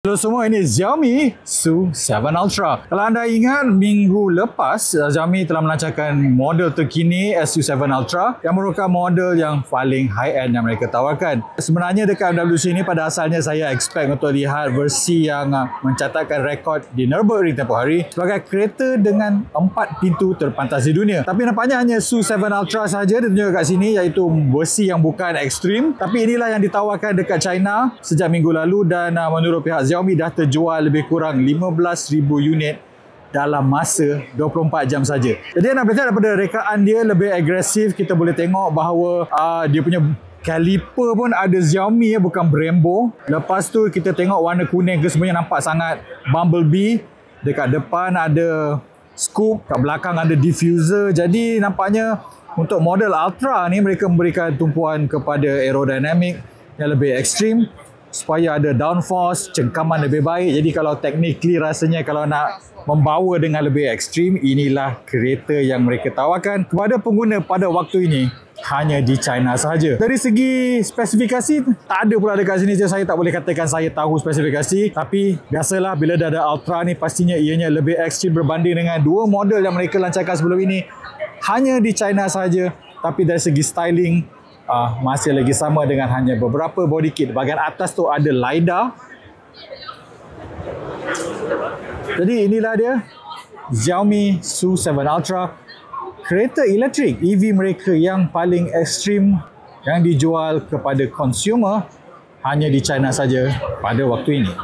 Halo semua, ini Xiaomi SU7 Ultra. Kalau anda ingat, minggu lepas Xiaomi telah melancarkan model terkini SU7 Ultra yang merupakan model yang paling high-end yang mereka tawarkan. Sebenarnya dekat MWC ini pada asalnya saya expect untuk lihat versi yang mencatatkan rekod di Nürburgring tempoh hari sebagai kereta dengan 4 pintu terpantas di dunia. Tapi nampaknya hanya SU7 Ultra sahaja ditunjuk kat sini, iaitu versi yang bukan ekstrim. Tapi inilah yang ditawarkan dekat China sejak minggu lalu dan menurut pihak Xiaomi dah terjual lebih kurang 15,000 unit dalam masa 24 jam saja. Jadi nak berkata daripada rekaan dia lebih agresif, kita boleh tengok bahawa dia punya kaliper pun ada Xiaomi, bukan Brembo. Lepas tu kita tengok warna kuning ke semuanya nampak sangat Bumblebee. Dekat depan ada scoop, kat belakang ada diffuser. Jadi nampaknya untuk model Ultra ni mereka memberikan tumpuan kepada aerodinamik yang lebih ekstrim supaya ada downforce, cengkaman lebih baik. Jadi kalau technically rasanya kalau nak membawa dengan lebih ekstrim, inilah kereta yang mereka tawarkan kepada pengguna pada waktu ini hanya di China sahaja. Dari segi spesifikasi, tak ada pula dekat sini. Saya tak boleh katakan saya tahu spesifikasi, tapi biasalah bila dah ada Ultra ni pastinya ianya lebih ekstrim berbanding dengan dua model yang mereka lancarkan sebelum ini hanya di China sahaja. Tapi dari segi styling masih lagi sama dengan hanya beberapa body kit. Bahagian atas tu ada LiDAR. Jadi inilah dia Xiaomi SU7 Ultra, kereta elektrik EV mereka yang paling ekstrim yang dijual kepada consumer hanya di China saja pada waktu ini.